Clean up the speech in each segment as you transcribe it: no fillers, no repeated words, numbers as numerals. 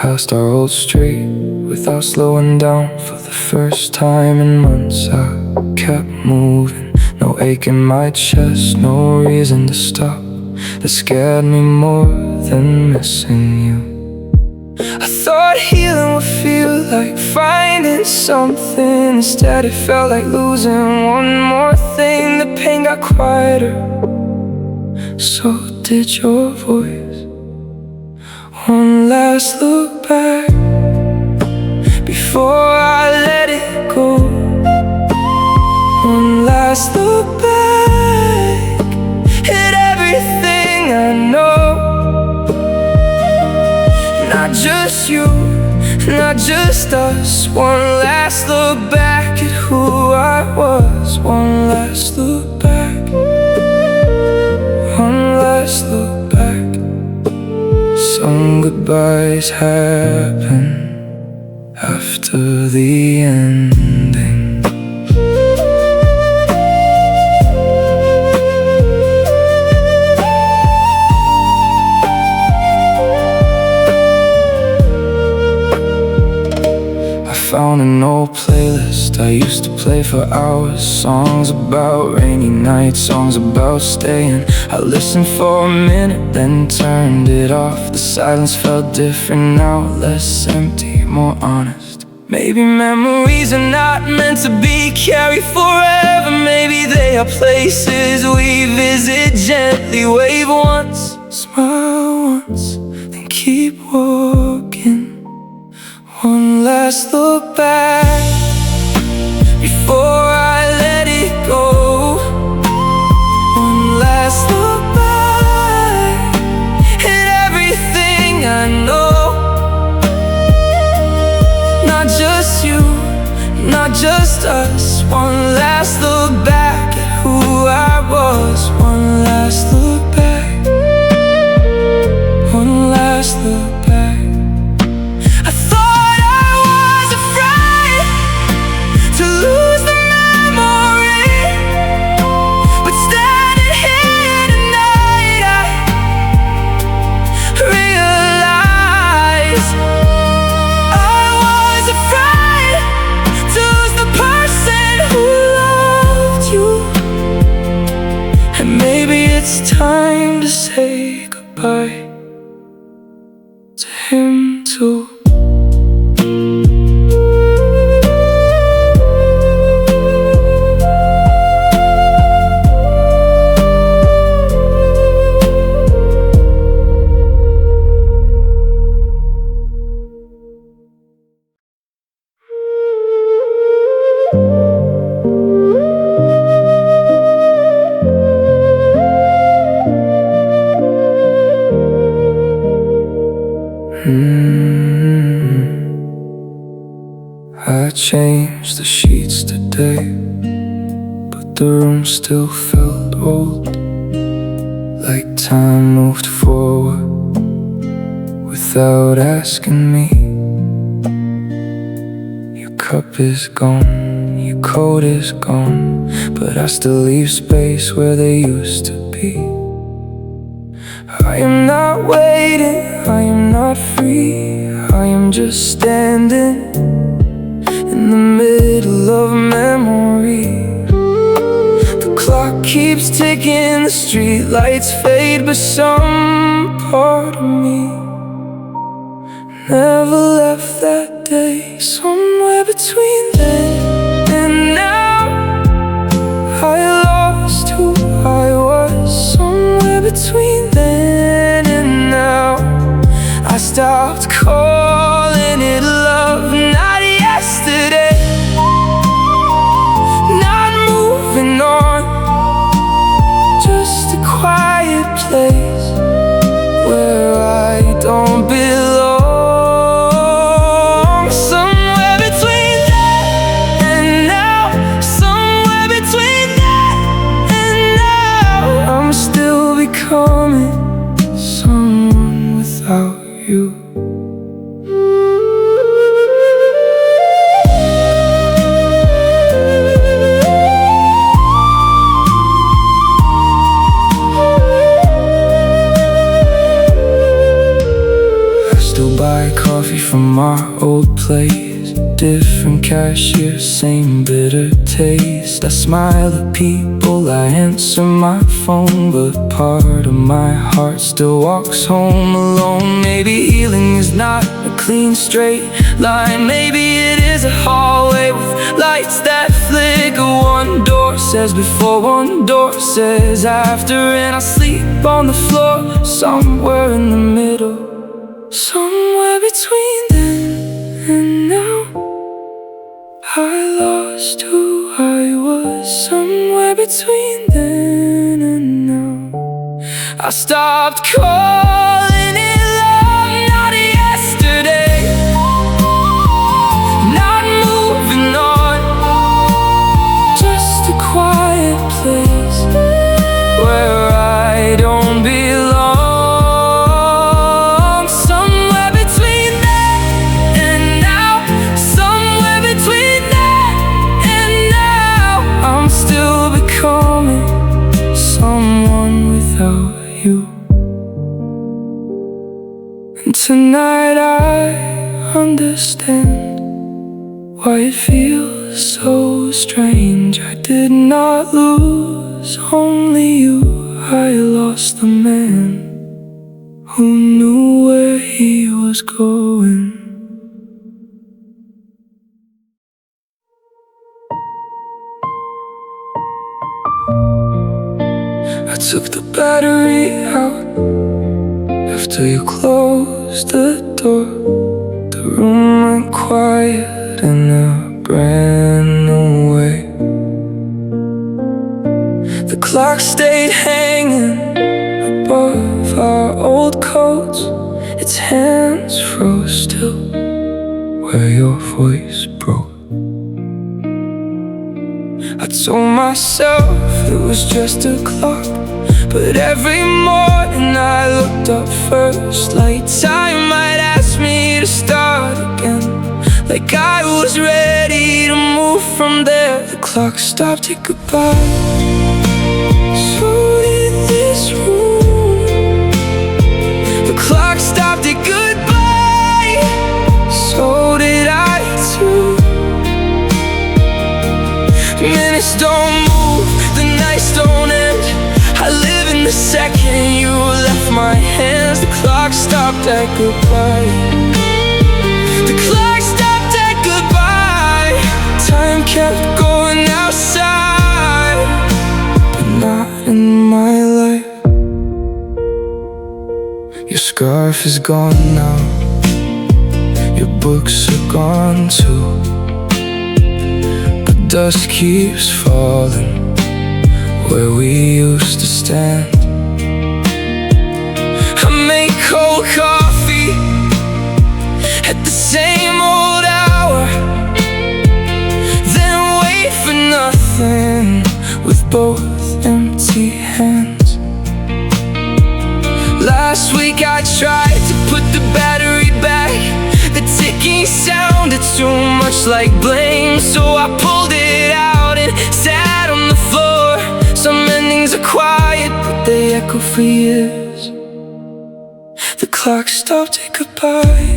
past our old street without slowing down. For the first time in months I kept moving. No ache in my chest, no reason to stop. That scared me more than missing you. I thought healing would feel like finding something. Instead it felt like losing one more thing. The pain got quieter, so did your voice. One last look back before I let it go. One last look back at everything I know. Not just you, not just us. One last look back at who I was. One last look back. One last look back. Some goodbyes happen after the ending. Found an old playlist I used to play for hours. Songs about rainy nights, songs about staying. I listened for a minute, then turned it off. The silence felt different now, less empty, more honest. Maybe memories are not meant to be carried forever. Maybe they are places we visit gently. Wave once, smile once, then keep walking. One last look back before I let it go. One last look back at everything I know. Not just you, not just us. One last look back at who I was. One last look back. One last look back. It's time to say goodbye to him too. I changed the sheets today, but the room still felt old. Like time moved forward without asking me. Your cup is gone, your coat is gone, but I still leave space where they used to be. I am not waiting, I am not free, I am just standing in the middle of memory. The clock keeps ticking, the street lights fade, but some part of me never left that day. Somewhere between then and now, I lost who I was. Somewhere between then and now, I stopped calling it love. Not yesterday, not moving on, just a quiet place where I don't belong. Somewhere between then and now, somewhere between then and now, I'm still becoming someone without you. Buy like coffee from our old place. Different cashier, same bitter taste. I smile at people, I answer my phone, but part of my heart still walks home alone. Maybe healing is not a clean straight line. Maybe it is a hallway with lights that flicker. One door says before, one door says after, and I sleep on the floor somewhere in the middle. Somewhere between then and now, I lost who I was. Somewhere between then and now, I stopped calling it love, not yesterday. Not moving on, just a quiet place where I don't belong. And tonight I understand why it feels so strange. I did not lose only you, I lost the man who knew where he was going. I took the battery out after you closed the door. The room went quiet in a brand new way. The clock stayed hanging above our old coats. Its hands froze still where your voice broke. I told myself it was just a clock, but every morning I looked up first, like time might ask me to start again, like I was ready to move from there. The clock stopped at goodbye, so did this room. The clock stopped at goodbye, so did I too. Minutes don't move, the nights don't end. I live in the second you left my hands. The clock stopped at goodbye. The clock stopped at goodbye. Time kept going outside, but not in my life. Your scarf is gone now, your books are gone too, but dust keeps falling where we used to stand. I make cold coffee at the same old hour, then wait for nothing with both empty hands. Last week I tried to put the battery back. The ticking sounded too much like blame, so I pulled it out and sat on the floor. Some endings are quiet, but they echo for years. The clock stopped at goodbye,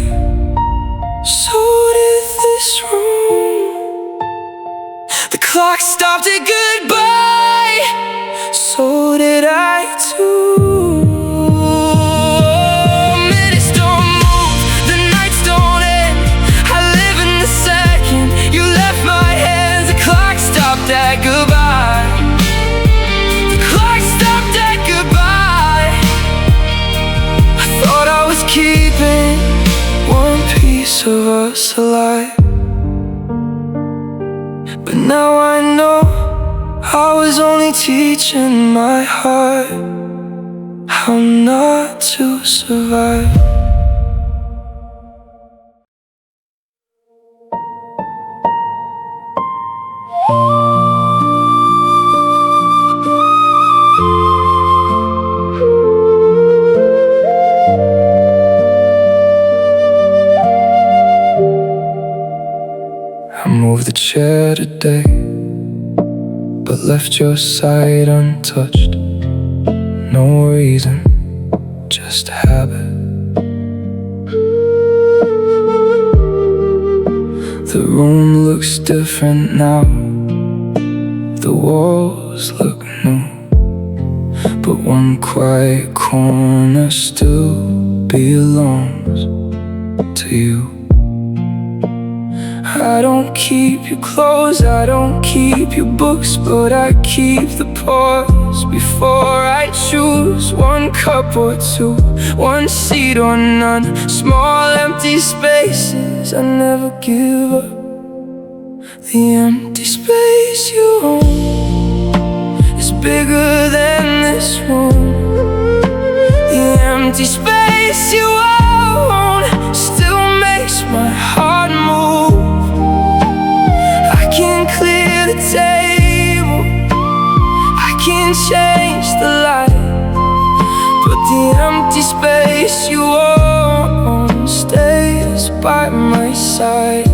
so did this room. The clock stopped at goodbye, so did I too. Minutes don't move, the nights don't end. I live in the second you left my hands. The clock stopped at goodbye. Keeping one piece of us alive, but now I know I was only teaching my heart how not to survive. Moved the chair today, but left your side untouched. No reason, just habit. different now. The walls look new, but one quiet corner still belongs to you. I don't keep your clothes, I don't keep your books, but I keep the pause before I choose one cup or two, one seat or none, small empty spaces. I never give up. The empty space you own is bigger than this room. The empty space you own still makes my heart move. I can clear the table, I can change the light, but the empty space you own stays by my side.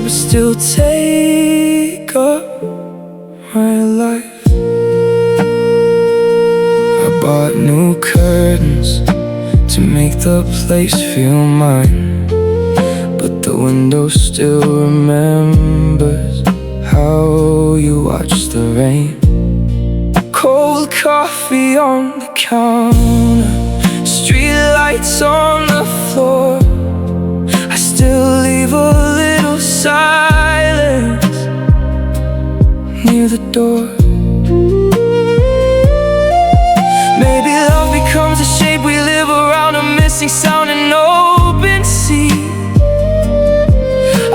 But still take up my life. I bought new curtains to make the place feel mine, but the window still remembers how you watched the rain. Cold coffee on the counter, street lights on the floor. I still leave a little silence near the door. Maybe love becomes a shape we live around, a missing sound, an open sea.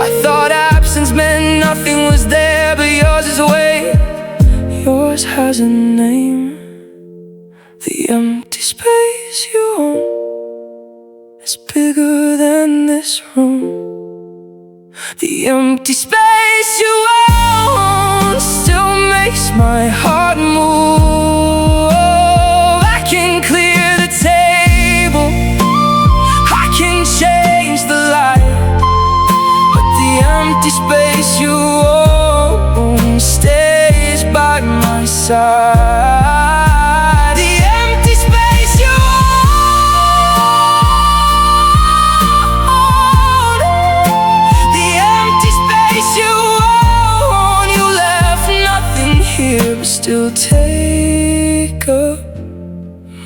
I thought absence meant nothing was there, but yours is away. Yours has a name. The empty space you own is bigger than this room. The empty space you own still makes my heart move. I can clear the table, I can change the light, but the empty space you own stays by my side. Still take up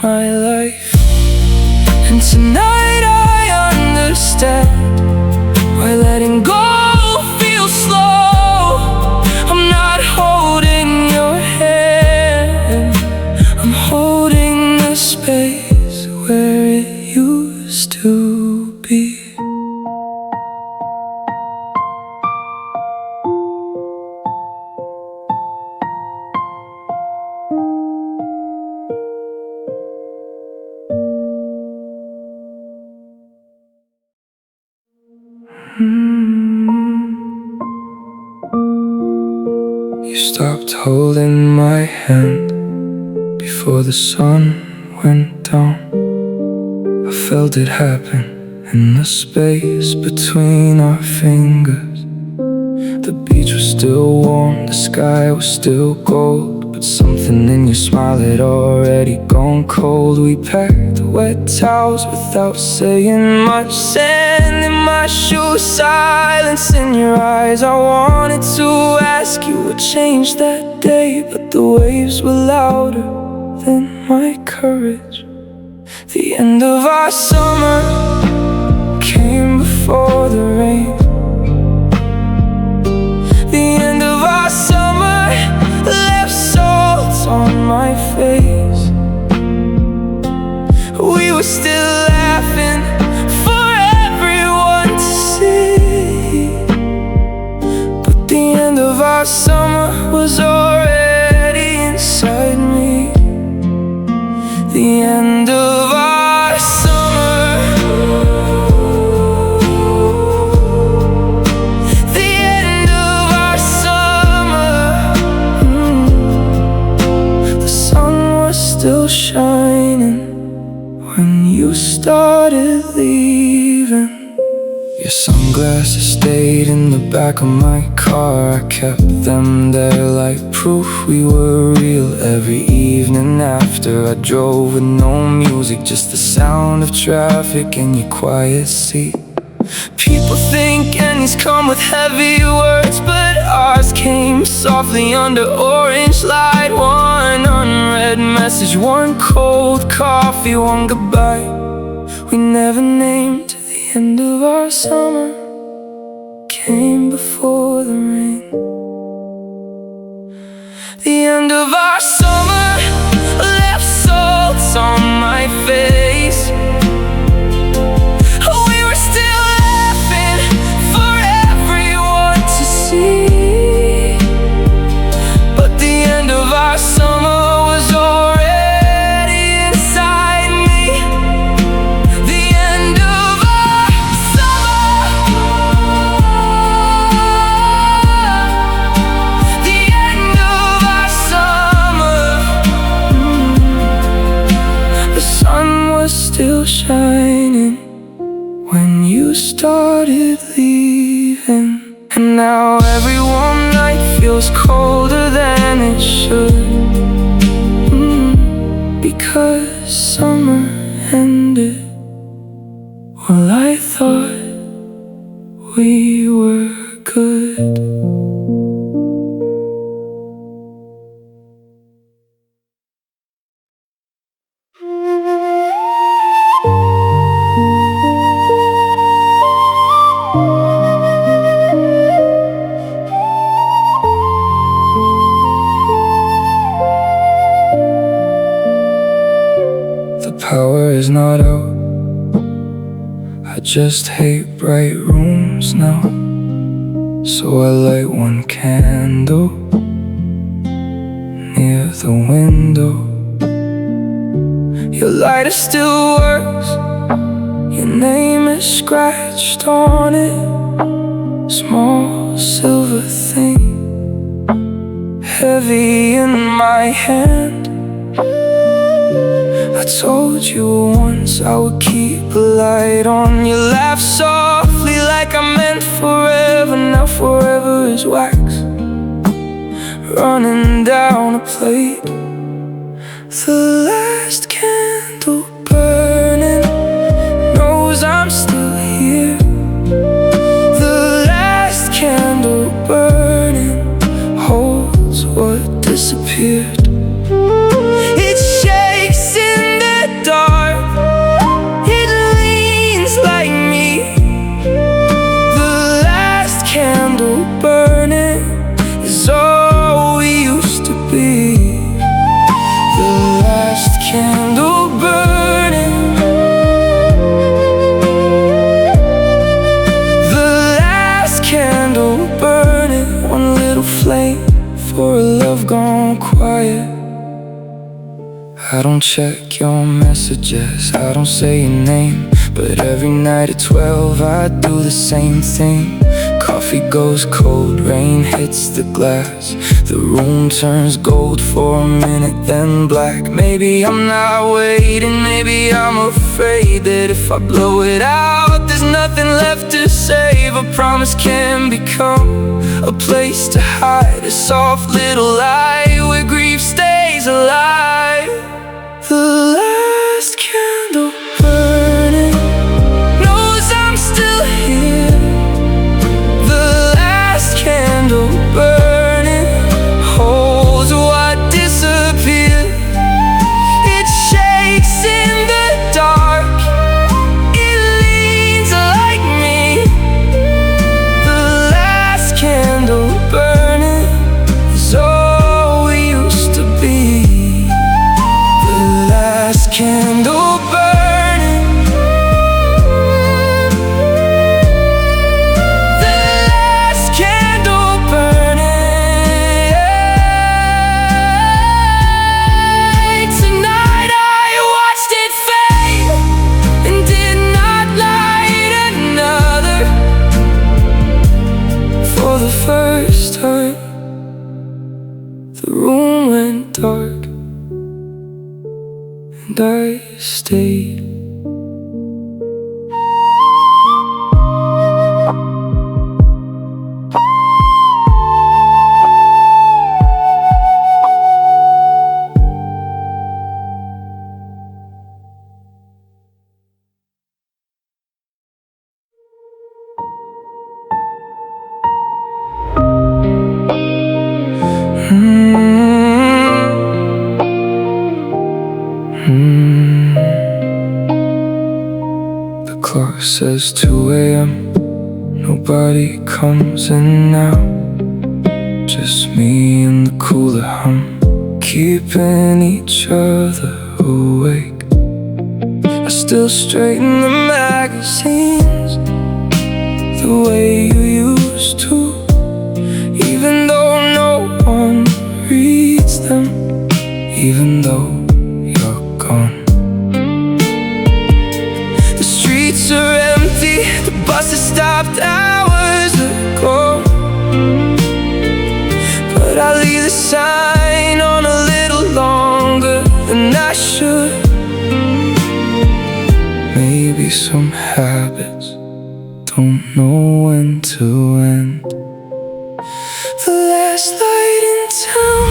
my life. And tonight I understand why letting go feels slow. I'm not holding your hand, I'm holding the space where it used to be. You stopped holding my hand before the sun went down. I felt it happen in the space between our fingers. The beach was still warm, the sky was still gold, but something in your smile had already gone cold. We packed the wet towels without saying much, sand in my shoes, silence in your eyes. I wanted to ask you what changed that day, but the waves were louder than my courage. The end of our summer came before the rain. The end of our summer left salt on my face. We were still laughing for everyone to see, but the end of our summer was already inside me. The end of our summer Sunglasses stayed in the back of my car. I kept them there like proof we were real. Every evening after I drove with no music, just the sound of traffic in your quiet seat. People think endings come with heavy words, but ours came softly under orange light. One unread message, one cold coffee, one goodbye we never named. The end of our summer came before the rain. The end of our summer left salts on my face. We were still laughing for everyone to see, but the end of our summer was already inside me. The end of our summer, the end of our summer. The sun was still shining when you started leaving, and now every warm night feels colder than it should. Because summer ended. Well, I thought we were good. The power is not out. I just hate bright rooms now. So I light one candle near the window. Your lighter still works. Your name is scratched on it. Small silver thing, heavy in my hand. I told you once I would keep a light on. You laughed softly like I meant forever. Now forever is wax running down a plate. The last candle burning knows I'm still here. The last candle burning holds what disappeared. It shakes in the dark, it leans like me. The last candle burning is all we used to be. The last candle burning, the last candle burning. One little flame for a love gone quiet. I don't check your messages, I don't say your name, but every night at 12 I do the same thing. Coffee goes cold, rain hits the glass. The room turns gold for a minute, then black. Maybe I'm not waiting, maybe I'm afraid that if I blow it out, there's nothing left to save. A promise can become a place to hide, a soft little lie where grief stays alive. The last candle burning knows I'm still here. The last candle burning holds what disappeared. It shakes in the dark, it leans like me. The last candle burning is all we used to be. The last candle burning, the last candle burning. Tonight I watched it fade and did not light another. For the first time, the room went dark, and I stayed. says 2 a.m. Nobody comes in now, just me and the cooler hum, keeping each other awake. I still straighten the magazines the way you used to, even though no one reads them, even though you're gone. The streets are empty, the buses stopped hours ago, but I leave the sign on a little longer than I should. Maybe some habits don't know when to end. The last light in town,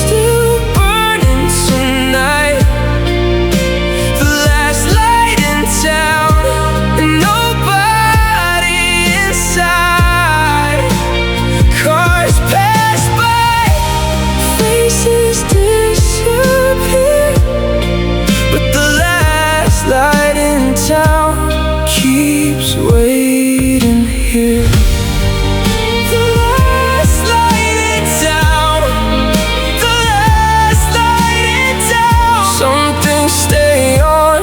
still burning tonight. The last light in town, and nobody inside. Cars pass by, faces disappear, but the last light in town keeps waiting here. The last light in town, the last light in town. Some things stay on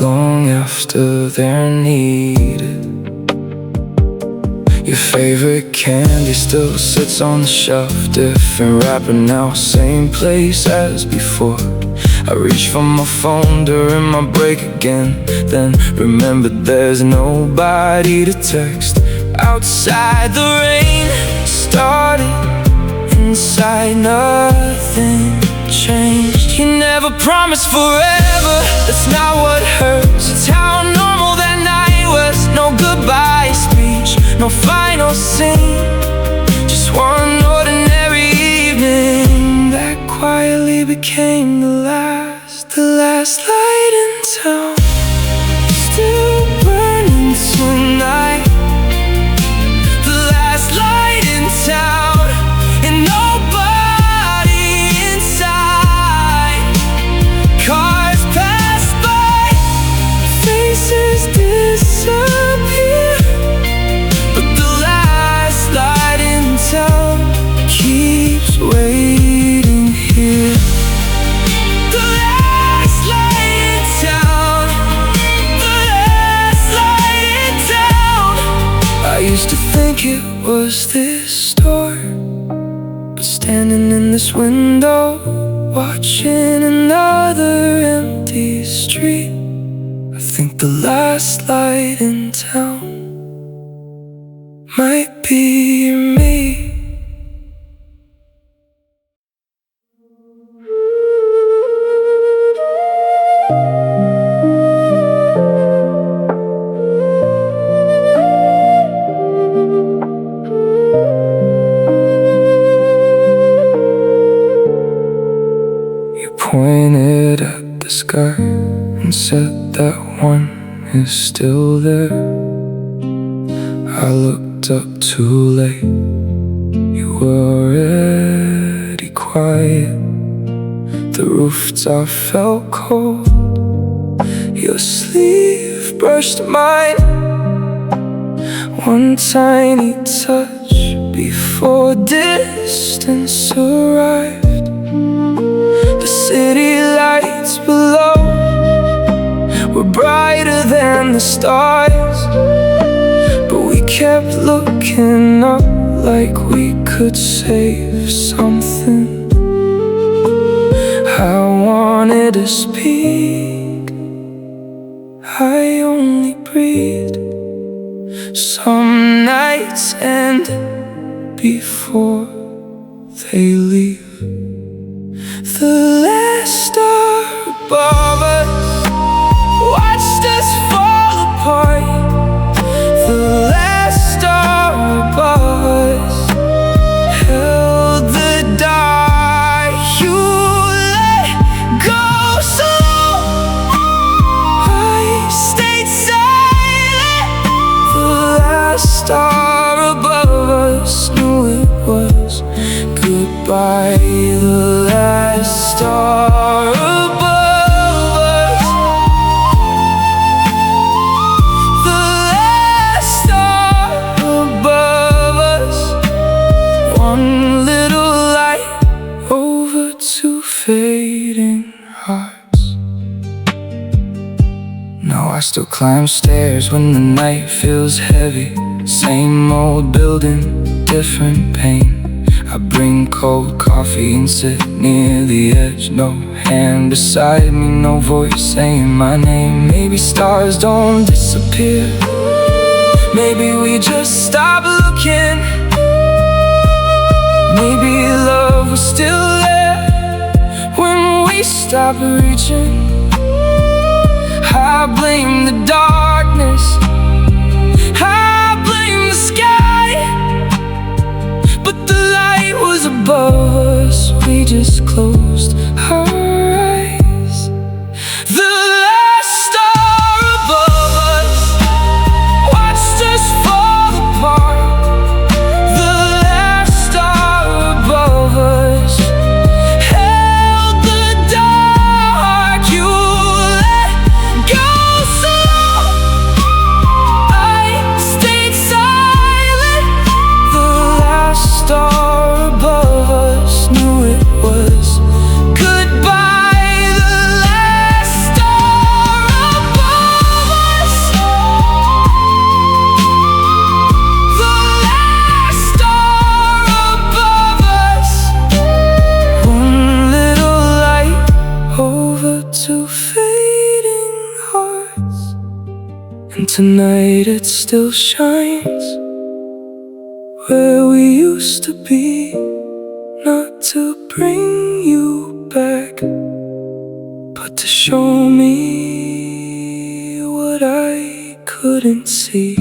long after they're needed. Your favorite candy still sits on the shelf, different wrapper now, same place as before. I reach for my phone during my break again, then remember there's nobody to text. Outside the rain started, inside nothing changed. You never promised forever, that's not what hurts. It's how normal that night was. No goodbye speech, no final scene, just one ordinary evening that quietly became the last light in town. Still burning tonight. The last light in town, and nobody inside. Cars pass by, faces disappear, but the last light in town keeps waiting here. The last light in town, the last light in town. I used to think it was this store, but standing in this window, watching another empty street, I think the last light in town might be me. You pointed at the sky and said that one is still there. I looked up too late, you were already quiet. The rooftop felt cold, your sleeve brushed mine. One tiny touch before distance arrived. The city lights below were brighter than the stars, but we kept looking up like we could save something. I wanted to speak, I only breathed. Some nights end before they leave. The last star above us watched us fall apart. The last star above us held the dark. You let go so I stayed silent. The last star above us knew it was goodbye. The last star above us I still climb stairs when the night feels heavy. Same old building, different pain. I bring cold coffee and sit near the edge. No hand beside me, no voice saying my name. Maybe stars don't disappear. Maybe we just stop looking. Maybe love was still there when we stopped reaching. I blame the darkness, I blame the sky, but the light was above us. We just closed our eyes. The last star above us watched us fall apart. The last star above us held the dark. You let go slow, I stayed silent. The last star above us knew it was goodbye. The last star above us, the last star above us. One little light over two fading hearts, and tonight it still shines where we used to be. Not to bring you back, but to show me what I couldn't see.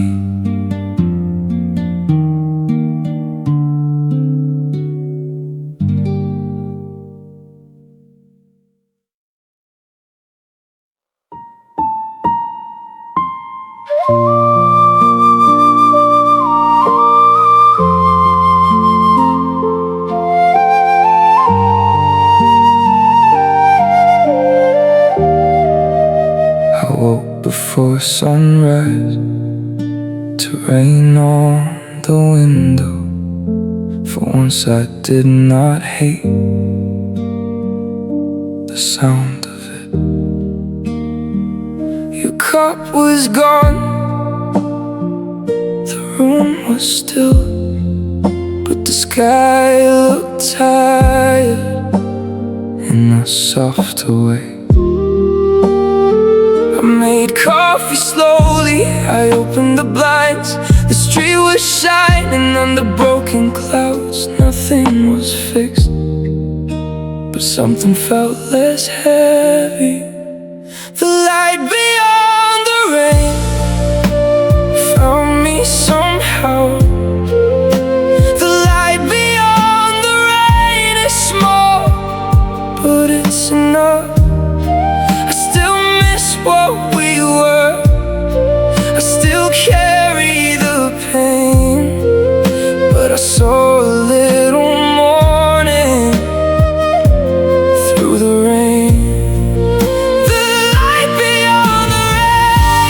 I woke before sunrise to rain on the window. For once I did not hate the sound of it. Your cup was gone, the room was still, but the sky looked tired in a softer way. I made coffee slowly, I opened the blinds. The street was shining under broken clouds. Nothing was fixed, but something felt less heavy. The light beyond the rain found me somehow. The light beyond the rain is small, but it's enough. What we were, I still carry the pain, but I saw a little morning through the rain. The light beyond the rain,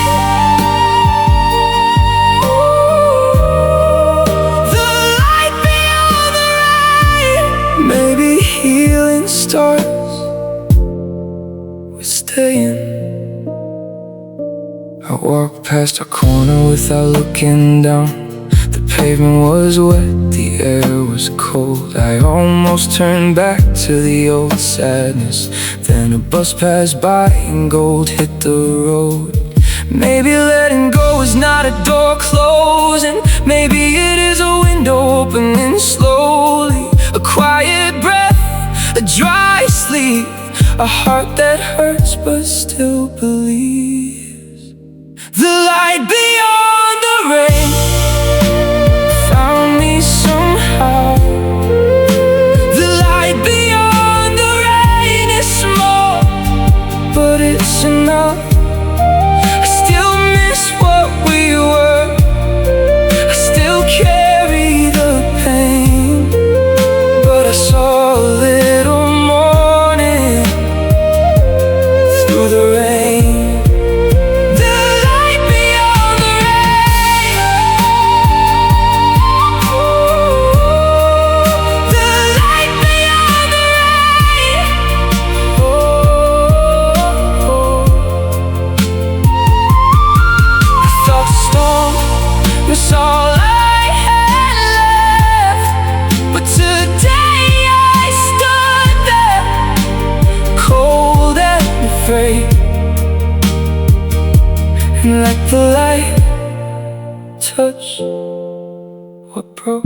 the light beyond the rain. Maybe healing starts with staying. I walked past a corner without looking down. The pavement was wet, the air was cold. I almost turned back to the old sadness. Then a bus passed by and gold hit the road. Maybe letting go is not a door closing. Maybe it is a window opening slowly. A quiet breath, a dry sleep, a heart that hurts but still believes. The light beyond the rain found me somehow. The light beyond the rain is small, but it's enough. I still miss what we were, I still carry the pain, but I saw a little morning through the rain. The light beyond Let the light touch what broke.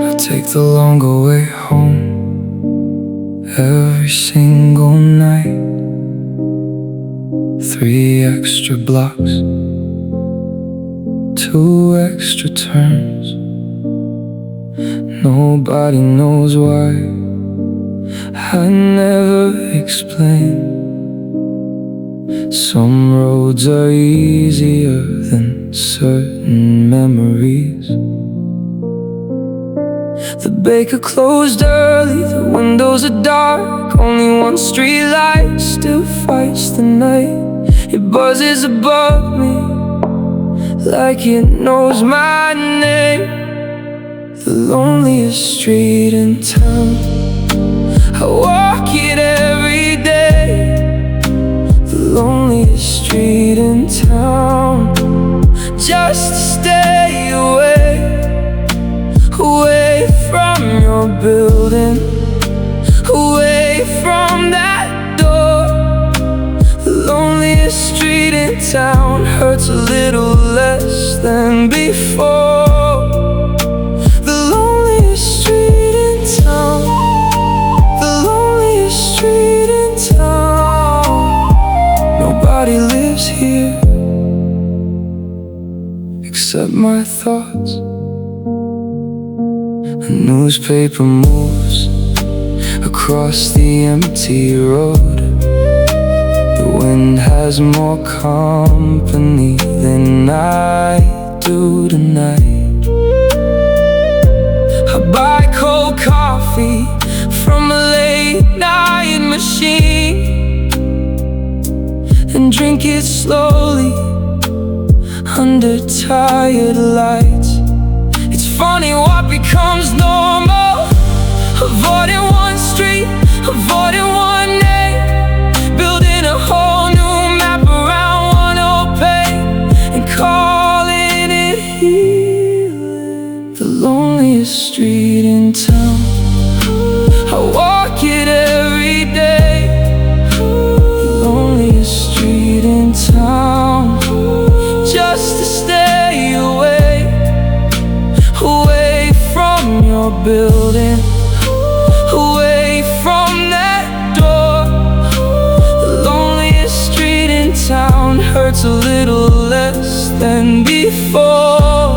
I take the longer way home every single night. 3 extra blocks, 2 extra turns. Nobody knows why. I never explain. Some roads are easier than certain memories. The baker closed early, the windows are dark. Only one street light still fights the night. It buzzes above me like it knows my name. The loneliest street in town, I walk it every day. The loneliest street in town, just to stay away, away from your building, away from that door. The loneliest street in town hurts a little less than before. Nobody lives here except my thoughts. A newspaper moves across the empty road. The wind has more company than I do tonight. I buy cold coffee from a late night machine and drink it slowly under tired lights. It's funny what becomes normal. Avoiding one street, avoiding one name, building a whole new map around one old pain and calling it healing. The loneliest street in town, I walk it every day. The loneliest street in town, just to stay away, away from your building, away from that door. The loneliest street in town hurts a little less than before.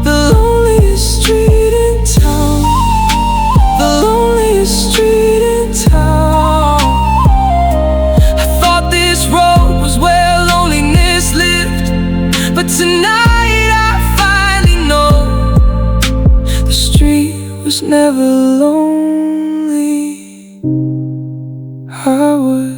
The loneliest street in town, the loneliest street in town. I thought this road was where loneliness lived, but tonight I finally know the street was never lonely. I was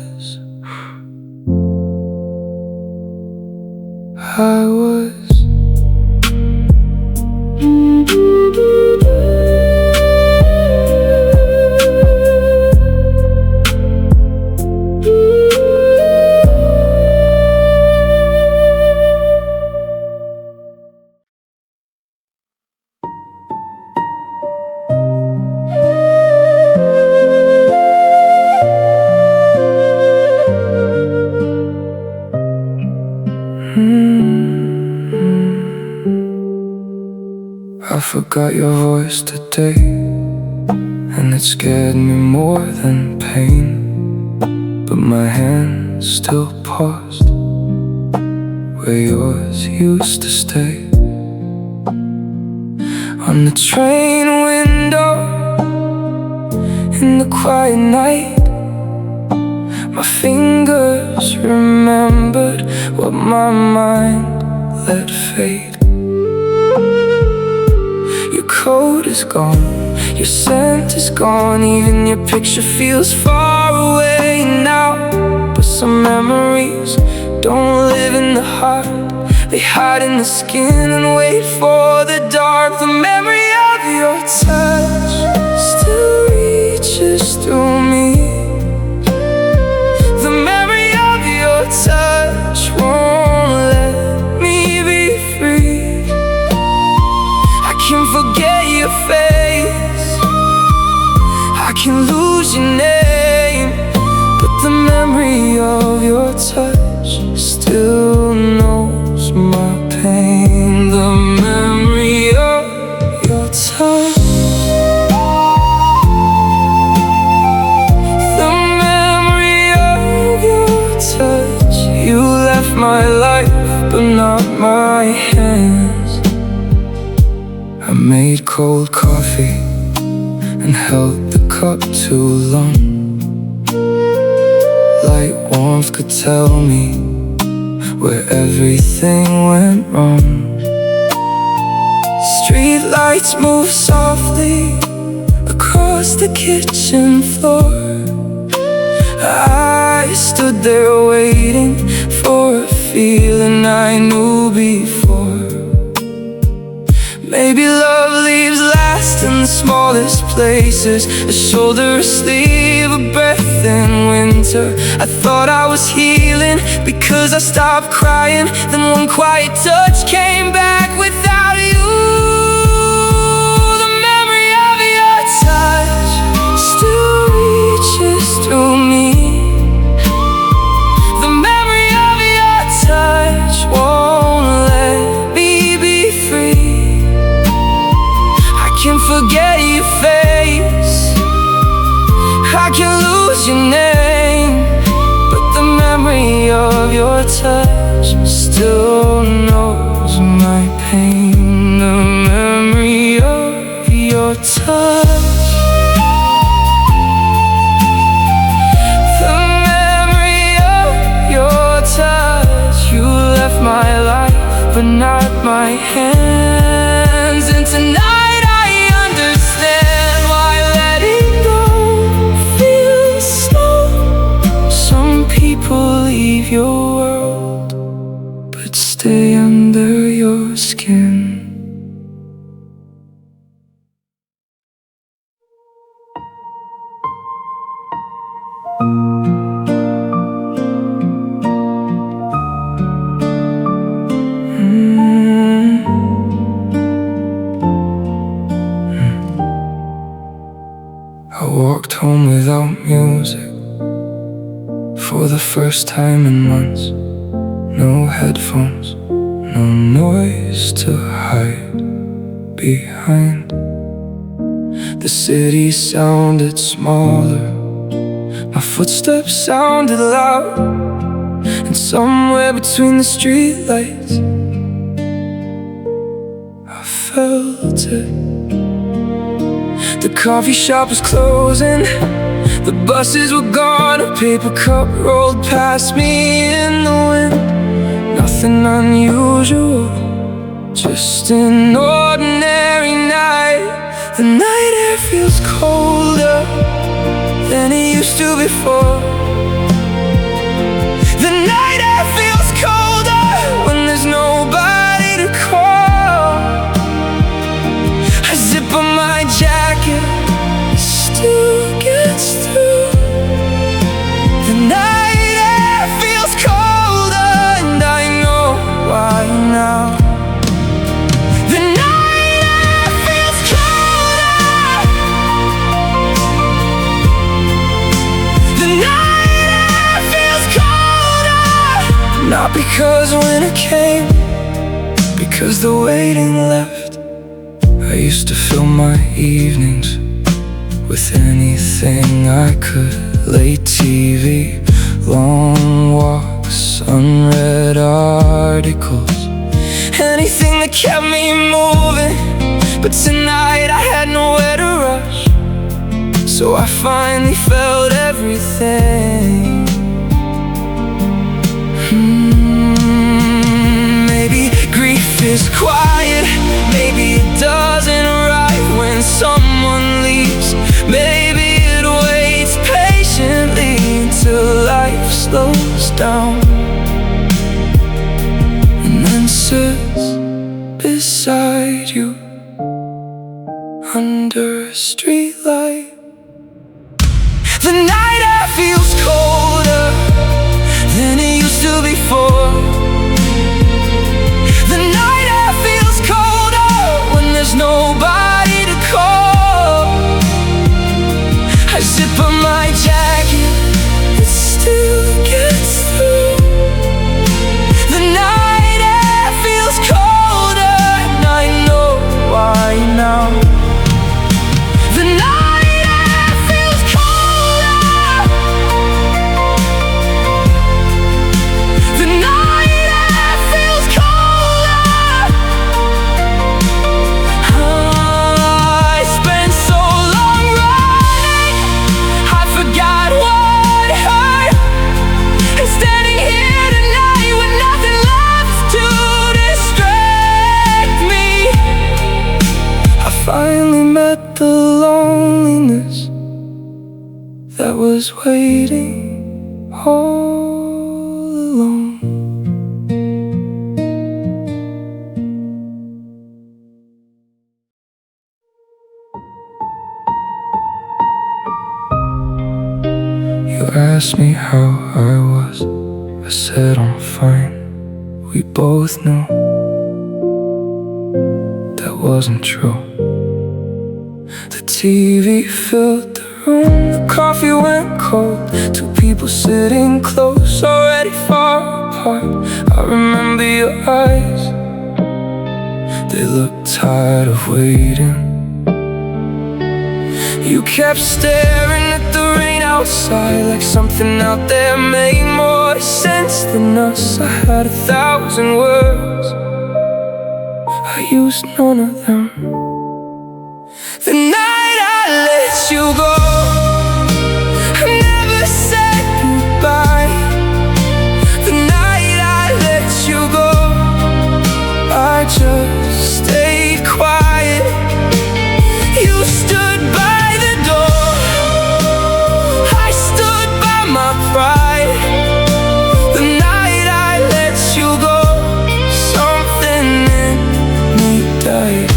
I forgot your voice today, and it scared me more than pain. But my hand still paused where yours used to stay. On the train window, in the quiet night, my fingers remembered what my mind let fade. You coat is gone, your scent is gone, even your picture feels far away now. But some memories don't live in the heart, they hide in the skin and wait for the dark. The memory of your touch still reaches through me. The memory of your touch won't let me be free. I can forget your face, I can lose your name, but the memory of your touch still knows my pain. The memory of your touch, the memory of your touch. You left my life, but not my hands. I made cold coffee and held the cup too long. Light warmth could tell me where everything went wrong. Street lights move softly across the kitchen floor. I stood there waiting for a feeling I knew before. Maybe love leaves last in the smallest places, a shoulder, a sleeve, a breath in winter. I thought I was healing because I stopped crying, then one quiet touch came back without you. The memory of your touch still reaches through me. The memory of your touch won't let me be free. I can forget your face, I can lose your name, but the memory of your touch still knows my pain. The memory of your touch, the memory of your touch. You left my life, but not my hands. And tonight I understand why letting go feels slow. Some people leave your world, but stay under your skin. I walked home without music for the first time in months. No headphones, no noise to hide behind. The city sounded smaller, my footsteps sounded loud, and somewhere between the streetlights I felt it. The coffee shop was closing, the buses were gone, a paper cup rolled past me in the wind. Nothing unusual, just an ordinary night. The night air feels colder than it used to before. The night air feels colder when there's nobody to call. I zip on my jacket, it still gets through. The night air feels colder, and I know why now. The night air feels colder. The night air feels colder. Not because winter came, because the waiting left. I used to fill my evenings with anything I could. Late TV, long walks, unread articles, anything that kept me moving. But tonight I had nowhere to rush, so I finally felt everything. Maybe grief is quiet, maybe it doesn't arrive when someone leaves. Maybe it waits patiently until life slows down, and then sits beside you under a streetlight. The night air feels colder than it used to before. The night air feels colder when there's nobody to call. I zip up my jacket, it still gets through. The night air feels colder, and I know why now. The night air feels colder. The night air feels colder. I spent so long running, I forgot what hurt. And standing here tonight with nothing left to distract me, I finally met the loneliness that was waiting all along. You asked me how I was, I said I'm fine. We both knew that wasn't true. The TV filled the room, the coffee went cold. Two people sitting close, already far apart. I remember your eyes, they looked tired of waiting. You kept staring at the rain outside, like something out there made more sense than us. I had 1,000 words, I used none of them. The night I let you go, I never said goodbye. The night I let you go, I just stayed quiet. You stood by the door, I stood by my pride. The night I let you go, something in me died.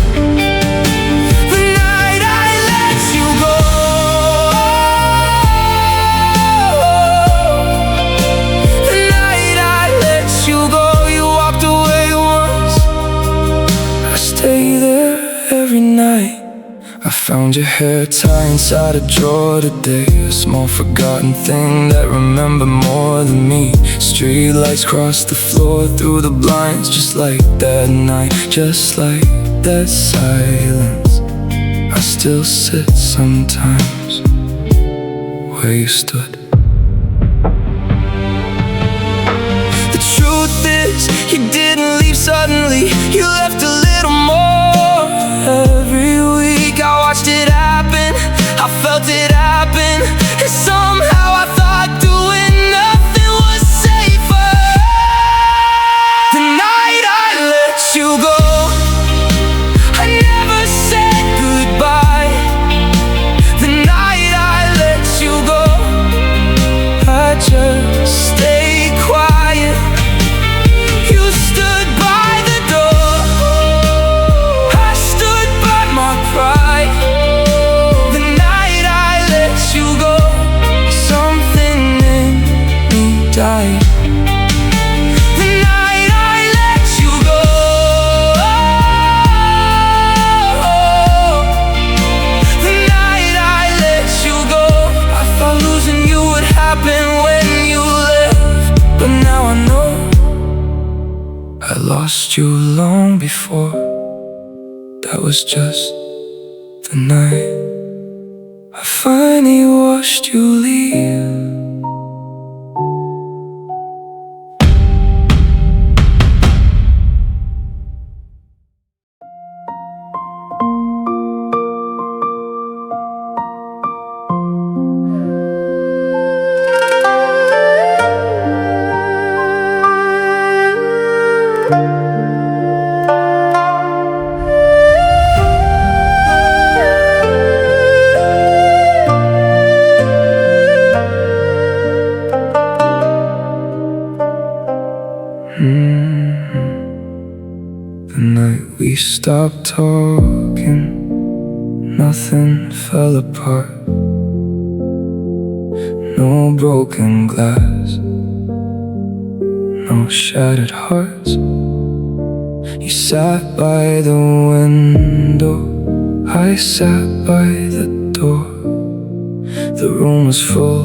I found your hair tie inside a drawer today, a small forgotten thing that remembered more than me. Street lights cross the floor through the blinds, just like that night, just like that silence. I still sit sometimes where you stood. The truth is, you didn't leave suddenly, you left a little more. Every week I watched it happen, I felt it happen, and somehow I thought doing nothing was safer. The night I let you go, I never said goodbye. The night I let you go, I just stayed quiet. You stood by the door, I stood by my pride. The night I let you go, something in me died. The night I let you go, the night I let you go. I thought losing you would happen when you left, but now I know I lost you long before. That was just the night I finally watched you leave. stopped talking, nothing fell apart. No broken glass, no shattered hearts. You sat by the window, I sat by the door. The room was full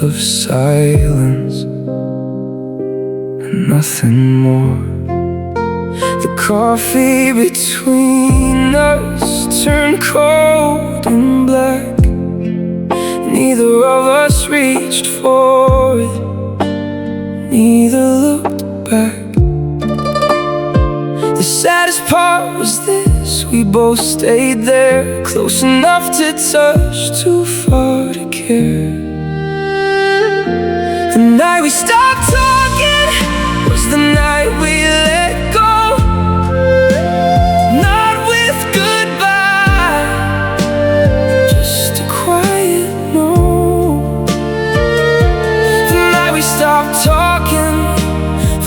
of silence and nothing more. The coffee between us turned cold and black. Neither of us reached for it, neither looked back. The saddest part was this: we both stayed there, close enough to touch, too far to care. The night we stopped talking was the night we let go. Not with goodbye, just a quiet no. The night we stopped talking,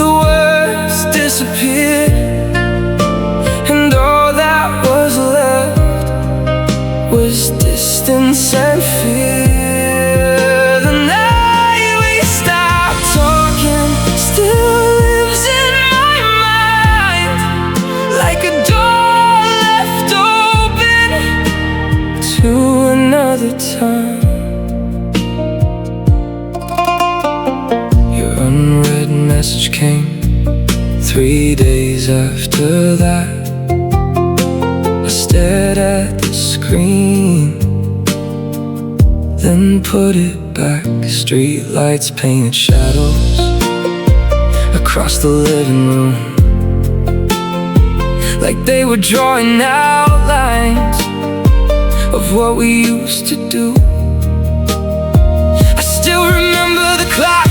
the words disappeared, and all that was left was distance and fear. The night we stopped talking still lives in my mind, like a door left open to another time. Your unread message came 3 days after that. I stared at the screen, then put it back. Street lights painted shadows across the living room, like they were drawing outlines of what we used to do. I still remember the clock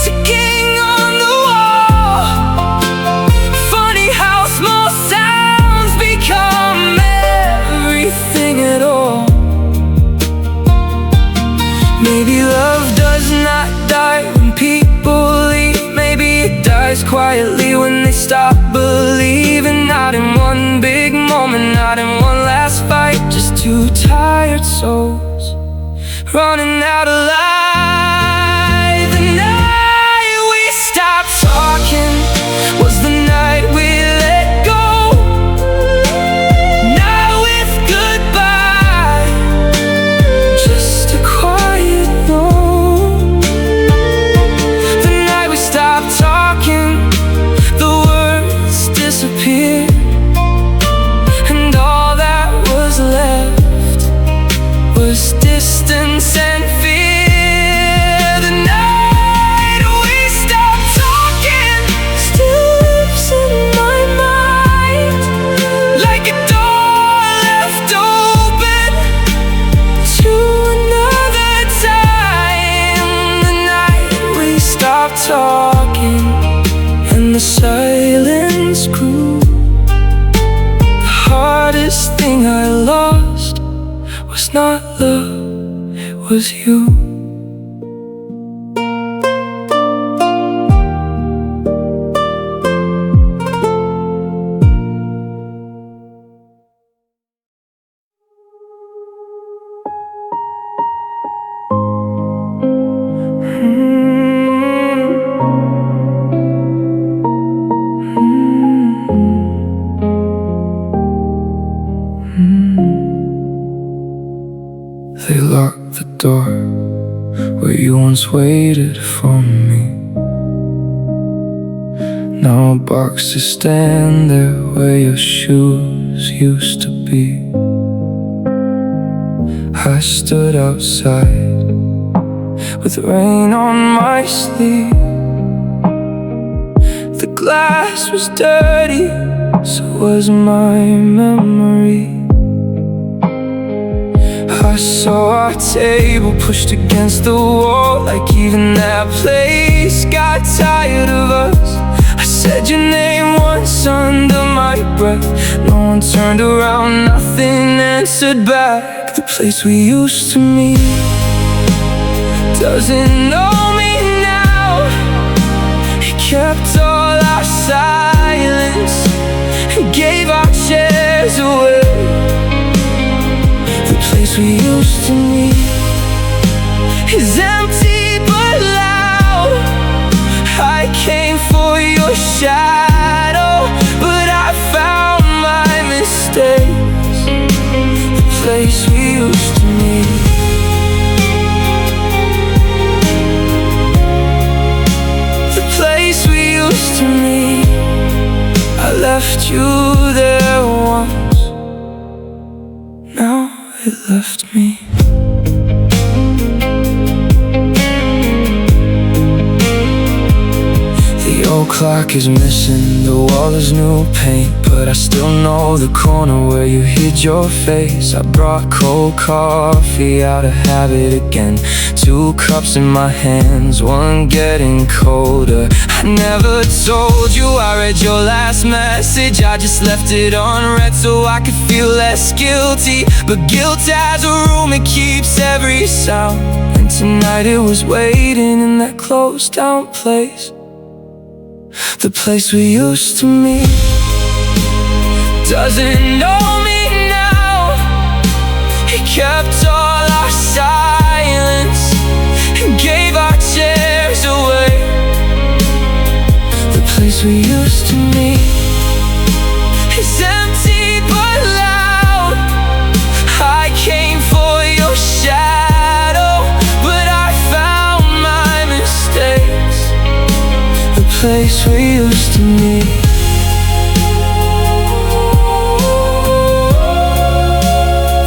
ticking on the wall. Funny how small sounds become everything at all. Maybe love does not die when people leave. Maybe it dies quietly when they stop believing. Not in one big moment, not in one last fight, just two tired souls running out of light. The night we stopped talking was the night we let go. Not with goodbye, just a quiet no. The night we stopped talking, the words disappeared, and all that was left was distance and fear. The night we stopped talking still lives in my mind, like a door left open to another time. The night we stopped talking and the silence grew. The hardest thing I lost was not love, it was you. They locked the door where you once waited for me. Now a boxes stand there where your shoes used to be. I stood outside with rain on my sleeve. The glass was dirty, so was my memory. I saw our table pushed against the wall, like even that place got tired of us. I said your name once under my breath. No one turned around, nothing answered back. The place we used to meet doesn't know me now. It kept all our silence and chairs away. The place we used to meet is empty but loud. I came for your shadow, but I found my mistakes. The place we used to meet. The place we used to meet. I left you there once, now it left me. The old clock is missing, the wall is new paint, but I still know the corner where you hid your face. I brought cold coffee out of habit again, 2 cups in my hands, one getting colder. I never told you I read your last message, I just left it unread so I could feel less guilty. But guilt has a room, it keeps every sound, and tonight it was waiting in that closed down place. The place we used to meet doesn't know me now. He kept all our silence and gave our chairs away. The place we used to meet is empty but loud. I came for your shadow, but I found my mistakes. The place we used to meet.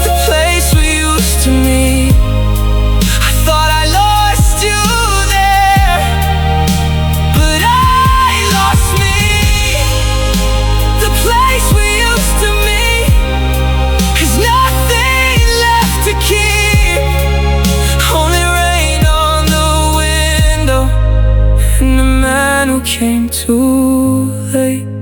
The place we used to meet. I thought I lost you there, but I lost me. The place we used to meet is nothing left to keep. Only rain on the window and the man who came too late.